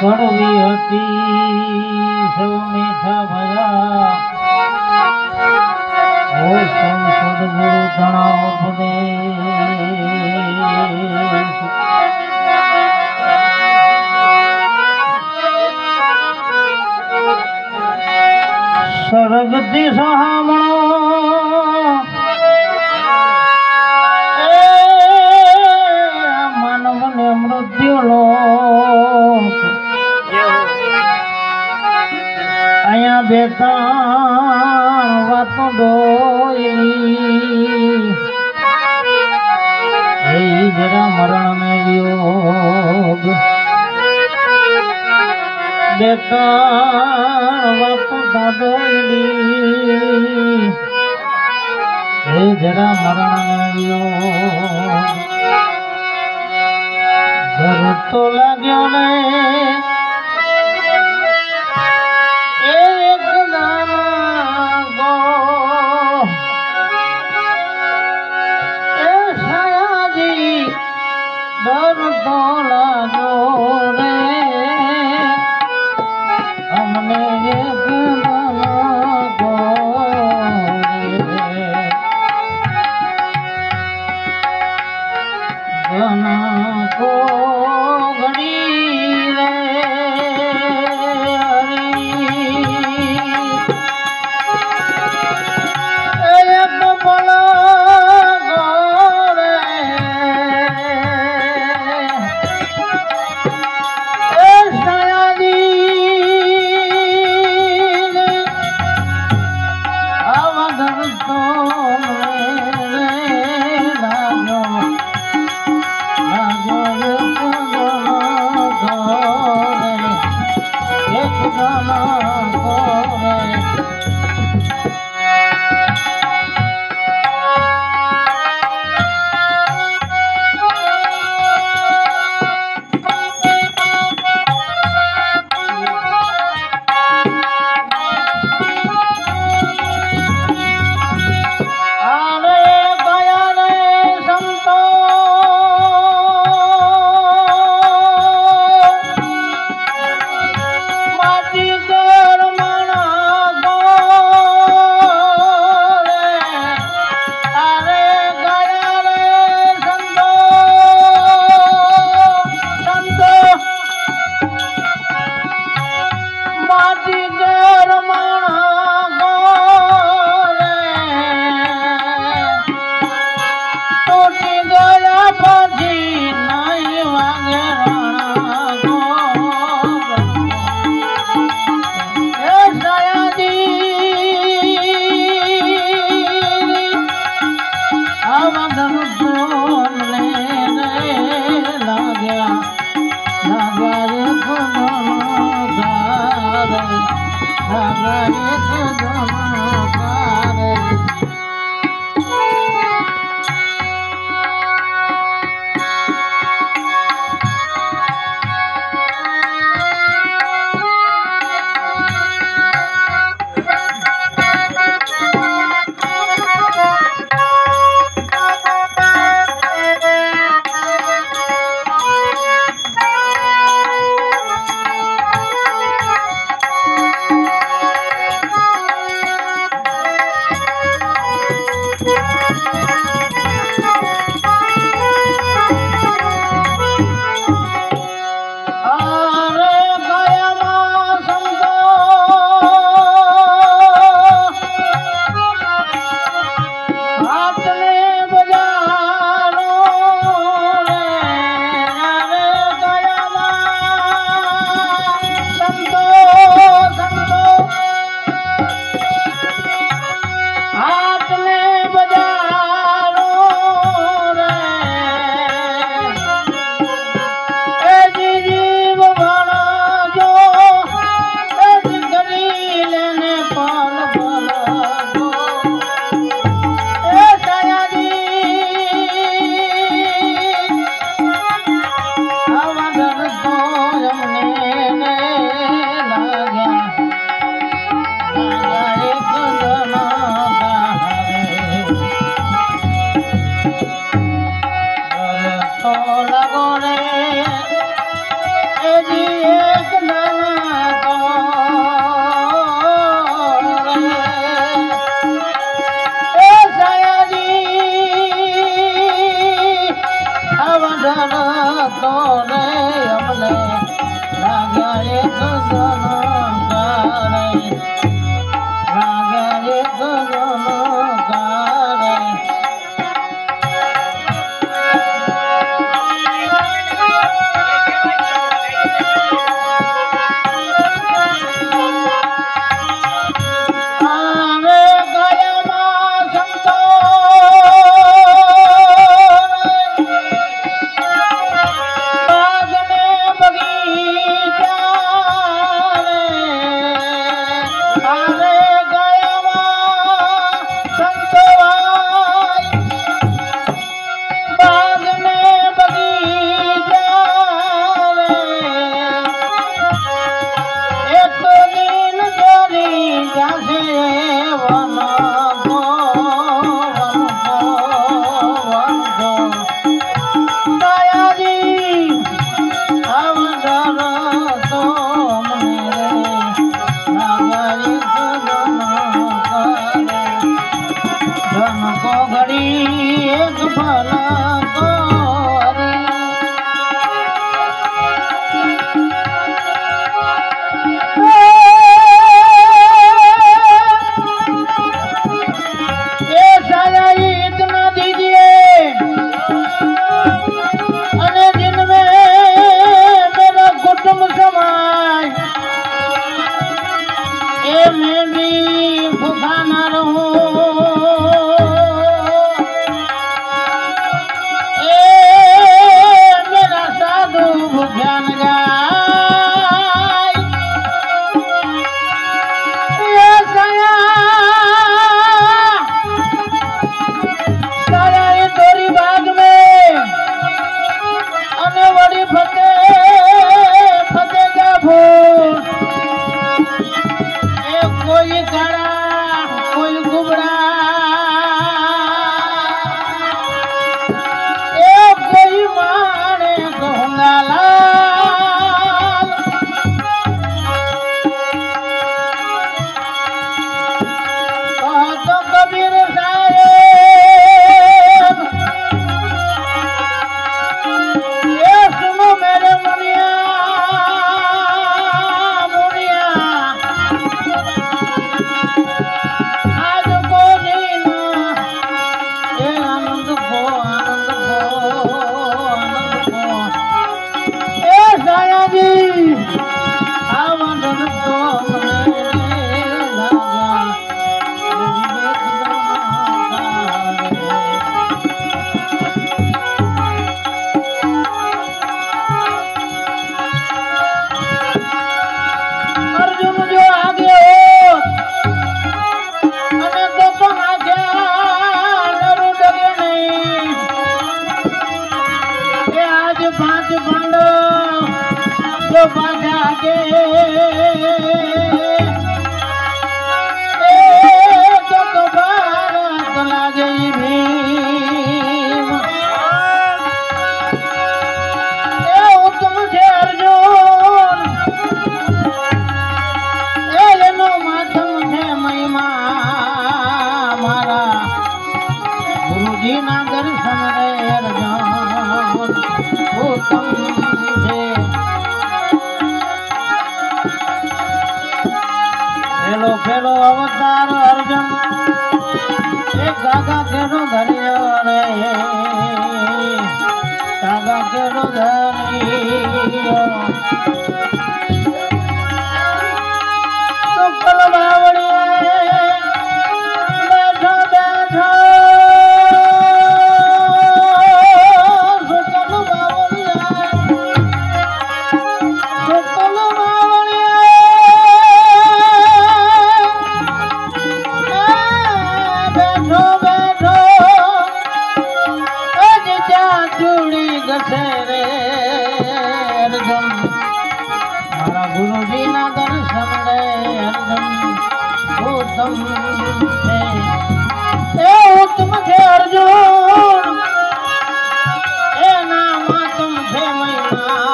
કડવી હતી સૌ મીઠા ભયા ઓ સૌ સદગુરુ તણાવ ઉપદેશ સરગતી સહામણો માનવને મૃત્યુનો અહીંયા બેતાણ વાતો દોઈ એ જરા મરણ ને વિયોગ બેતાણ વાતો દોઈ એ જરા મરણ ને વિયોગ ઘર તો લાગ્યો ને કે તો ભારત લાગે ભીમ એ ઉત્તમ છે અર્જુન એનો માધમ છે મહિમા મારા ગુરુજીના દર્શન રે અર્જુન ઉત્તમ છે પેલો અવતાર અર્જુન એ કાકા કેનો ધર્યો રે કાકા કેનો ધર્યો સુકલ બાવળીએ બેઠો બેઠો સુકલ બાવળીએ સુકલ મારા ગુરુજીના દર્શન રે અર્જુન ઉત્તમ છે એ ઉત્તમ છે અર્જુન એના માતમ છે મહિમા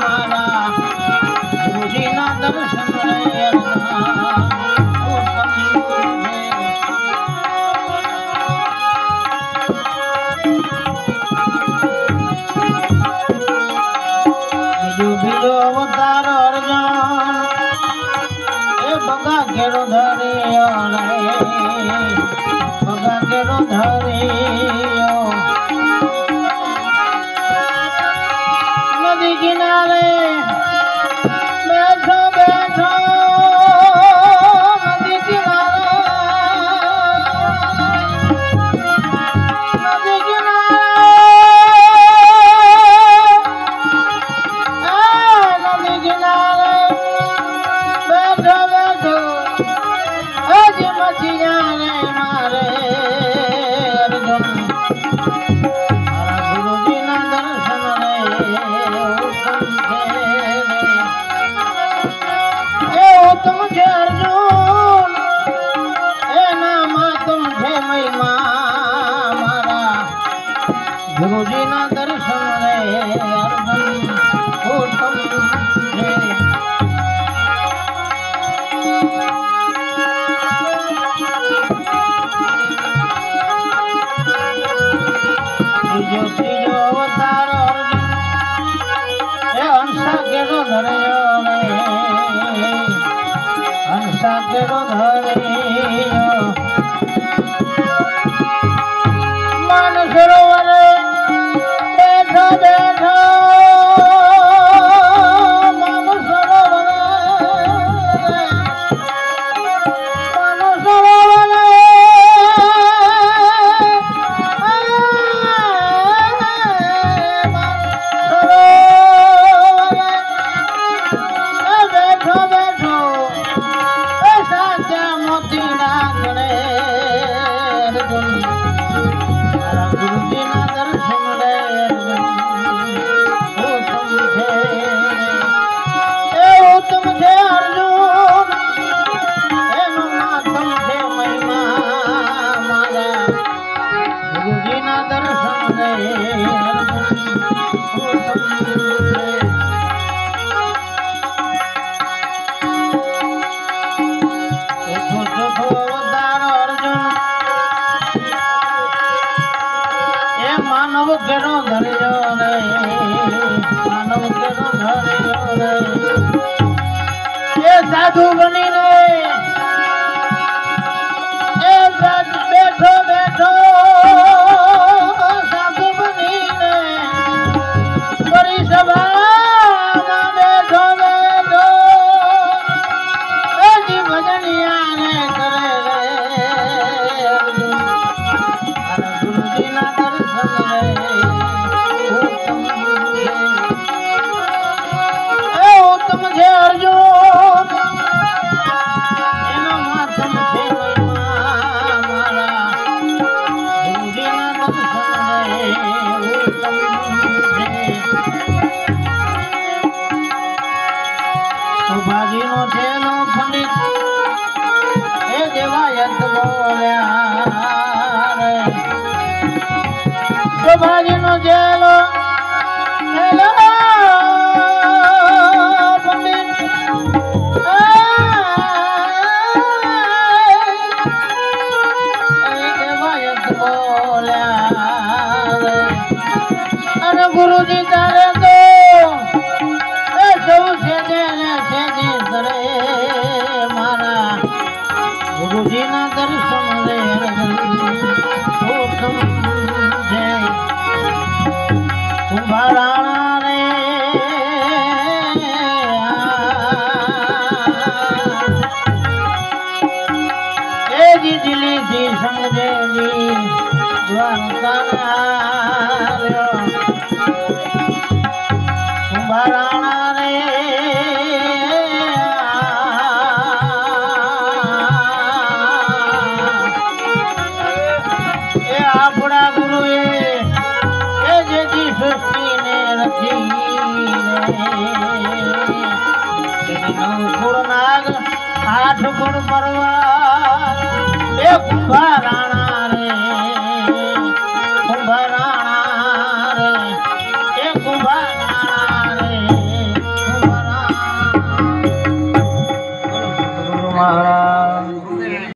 મારા ગુરુજીના દર્શન રે અર્જુન ઉત્તમ છે બીજો અવતાર અર્જુન એ બગા કેરો ધર્યો રે બગા કેરો ધર્યો નદી કિનારે બેઠો બેઠો નદી કિનારે નદી કિનારે ગુરુજીના દર્શન રે અર્જુન ઉત્તમ છે ત્રીજો અવતાર અર્જુન એ હંસા કેરો ધર્યો રે હંસા કેરો ધર્યો માન સરોવરે બેઠો બેઠો માન સરોવરે બેઠો બેઠો સાચા મોતી નાખણે ગુરુજીના દર્શન રે ઉત્તમ છે એ ઉત્તમ છે અર્જુન એનો માતમ છે મહિમા મારા ગુરુજીના દર્શન રે ઉત્તમ છે ચોથો અવતાર અર્જુન માનવ કેનો ધર્યો રે માનવ કેનો ધર્યો રે એ સાધુ બનીને એ બેઠો બેઠો સાધુ બનીને કરી સભામાં બેઠો બેઠો હજી ભજનિયાને કરે રે ગુરુજીના દર્શન ઉત્તમ છે અર્જુન શોભાજીનો થેલો પંડિત એ દેવાયત બોલ્યા રે શોભાજીનો થેલો પંડિત દેવાયત બોલ્યા રે અને ગુરુજી તારે ગુરુજીના દર્શન રે કુંભારાણા રે એ દિલી થી સમજેલી દ્વારકા કુંભારાણા રે આપણા ગુરુએ એ જેથી સૃષ્ટિને રચી રે 9 ગુણ નાગ 8 ગુણ પરવા